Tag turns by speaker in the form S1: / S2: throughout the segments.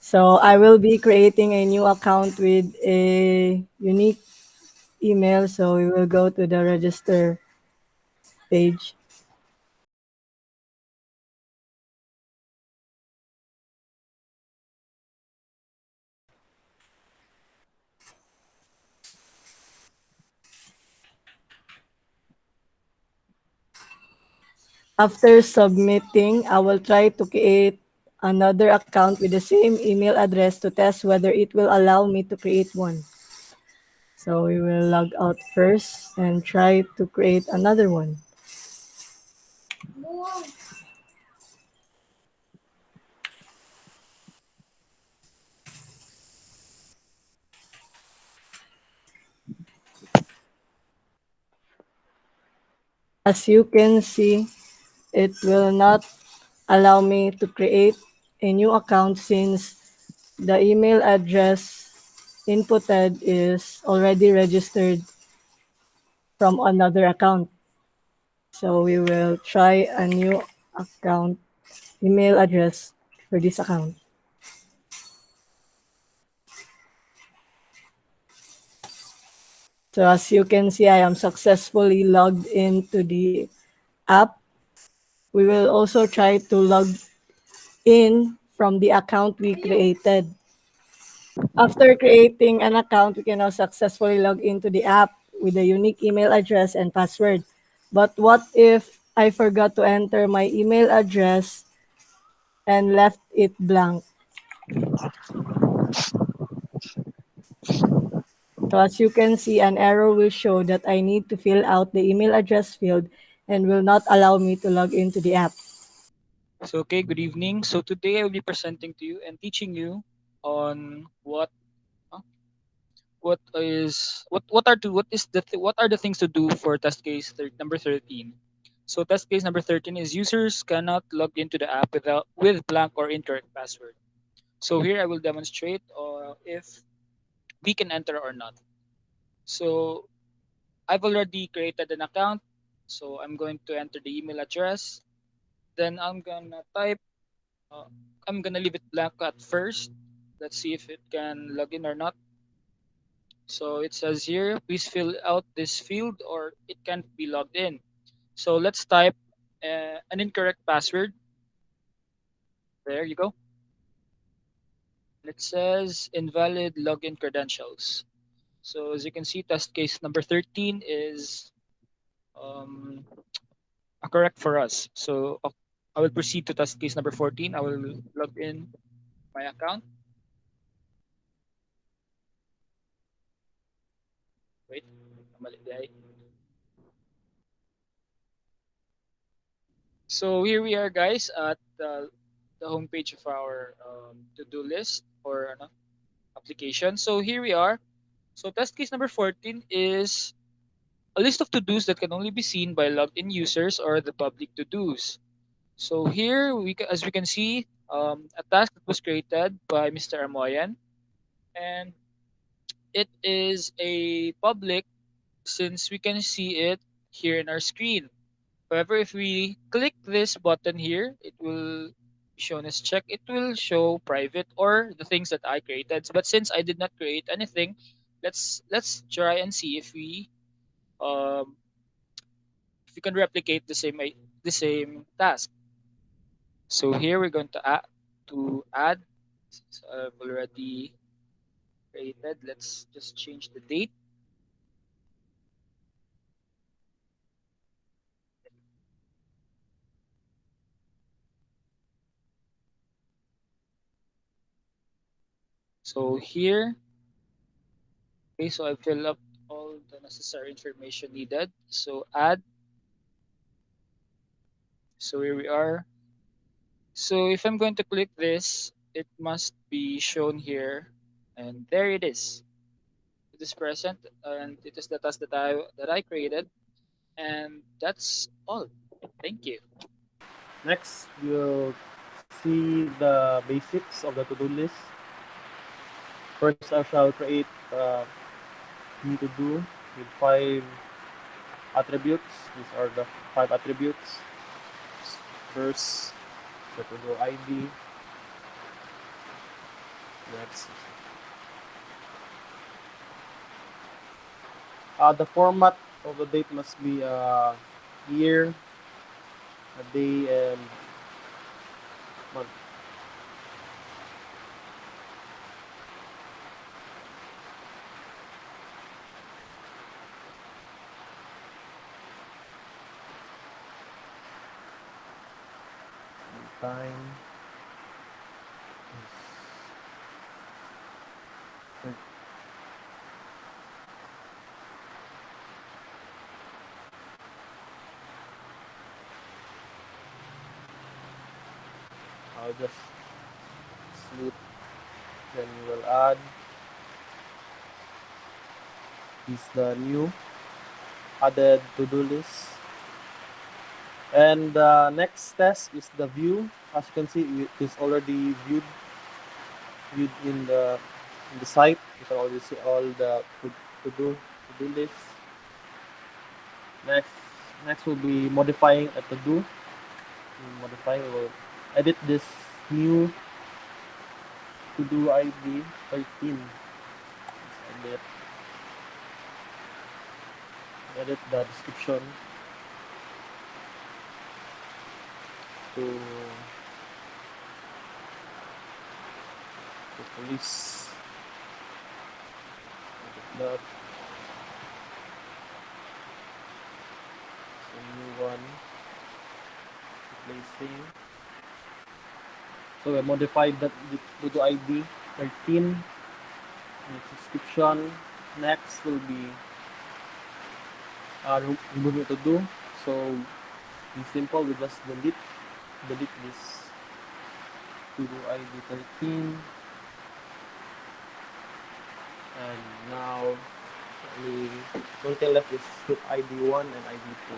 S1: So I will be creating a new account with a unique email. So we will go to the register page. After submitting, I will try to create another account with the same email address to test whether it will allow me to create one. So we will log out first and try to create another one. As you can see, it will not allow me to create a new account since the email address inputted is already registered from another account. So we will try a new account email address for this account. So as you can see, I am successfully logged into the app. We will also try to log in from the account we created. After creating an account, we can now successfully log into the app with a unique email address and password. But what if I forgot to enter my email address and left it blank? So as you can see, an error will show that I need to fill out the email address field and will not allow me to log into the app.
S2: So, okay, good evening. So today I will be presenting to you and teaching you on huh, what are the things to do for test case number 13. So test case number 13 is users cannot log into the app with blank or incorrect password. So here I will demonstrate if we can enter or not. So I've already created an account. So I'm going to enter the email address. Then uh, I'm gonna leave it blank at first. Let's see if it can log in or not. So it says here, please fill out this field or it can't be logged in. So let's type an incorrect password. There you go. It says invalid login credentials. So as you can see, test case number 13 is um, correct for us. So I will proceed to test case number 14. I will log in my account. Wait, mali di ay. So here we are, guys, at the homepage of our to-do list or application. So here we are. So test case number 14 is a list of to-dos that can only be seen by logged-in users or the public to-dos. So here, as we can see, a task that was created by Mr. Amoyan, and it is a public since we can see it here in our screen. However, if we click this button here, it will be shown as check. It will show private or the things that I created. But since I did not create anything, let's try and see um, if we can replicate the same task. So here we're going to add. So I've already created. Let's just change the date. So here, okay, so I fill up all the necessary information needed. So add. So here we are. So if I'm going to click this, it must be shown here, and there it is. It is present, and it is the task that I created, and that's all. Thank you.
S3: Next, we'll see the basics of the to-do list. First, I shall create a new to-do with 5 attributes. These are the 5 attributes. First, the to-do ID, Next, the format of the date must be year, a day, and month. Time is I'll just sleep. Then we will add is the new added to-do list. And the next test is the view. As you can see, it is already viewed in the site. You can already see all the to do list. Next next will be modifying a to do. Modifying will edit this new to do ID 13. Let's edit the description to police. Edit that. A new one. Replacing. So we modified that to do ID 13. Description. Next will be removing to do. So in simple, we just delete this to do ID 13. And now only one thing left is put ID 1 and ID 2.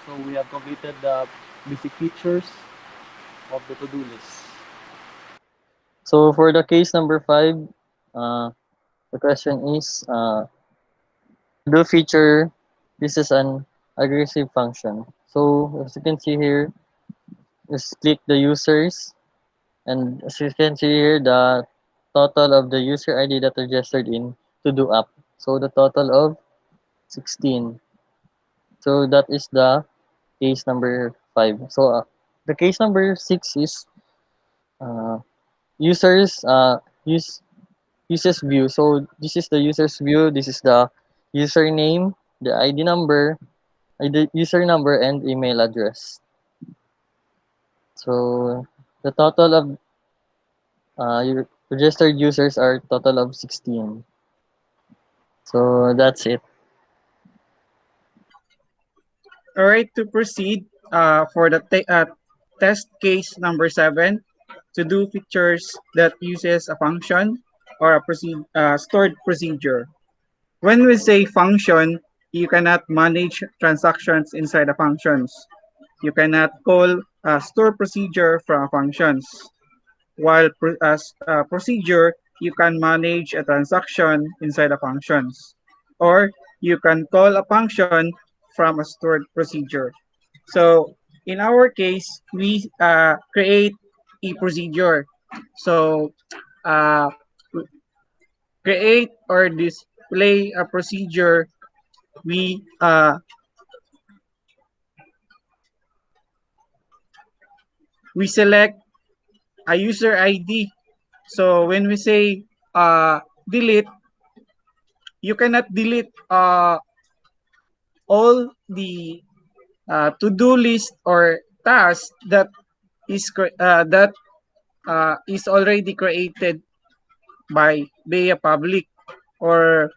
S3: So we have completed the basic features of the to-do list.
S4: So for the case number 5, the question is, to do feature, this is an aggressive function. So as you can see here, just click the users, and as you can see here, the total of the user ID that registered in to do app. So the total of 16. So that is the case number 5. So the case number 6 is uh, users uses view. So this is the user's view. This is the username, the ID user number, and email address. So the total of registered users are total of 16. So that's it.
S5: All right, to proceed for the test case number 7, to do features that uses a function or a stored procedure. When we say function, you cannot manage transactions inside the functions. You cannot call a store procedure from functions. While as a procedure, you can manage a transaction inside the functions. Or you can call a function from a stored procedure. So in our case, we create a procedure. So uh, create or display a procedure, we select a user ID. So when we say delete, you cannot delete all the to-do list or task that is already created by via public, or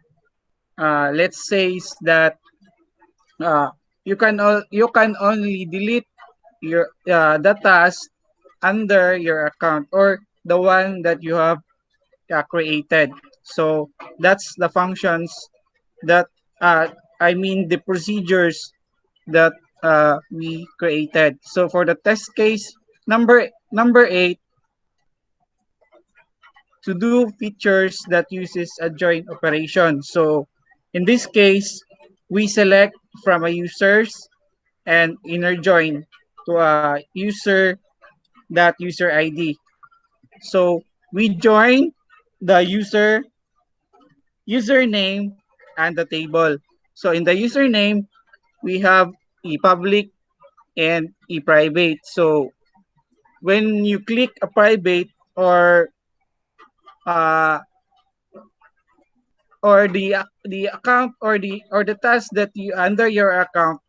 S5: let's say that uh, you can only delete your the task under your account or the one that you have created. So that's the functions that uh, I mean the procedures that we created. So for the test case number 8, to do features that uses a join operation. So in this case, we select from a users and inner join to a user that user ID. So we join the username and the table. So in the username, we have a public and a private. So when you click a private uh, or the account or the task that you under your account.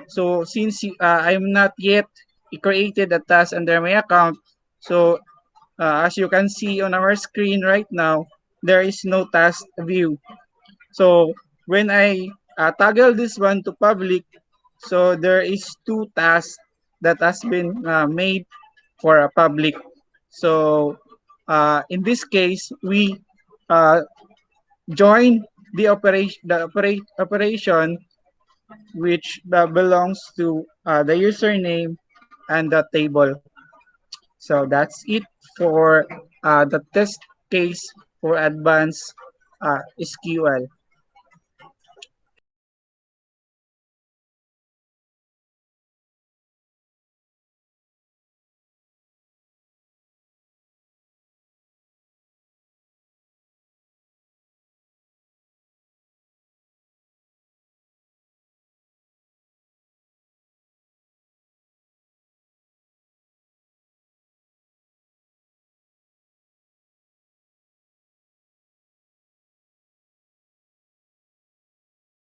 S5: So since I'm not yet created a task under my account, so as you can see on our screen right now, there is no task view. So when I toggle this one to public, so there is two tasks that has been made for a public. So in this case, we uh, join the operation which belongs to the username and the table. So that's it for the test case for advanced SQL.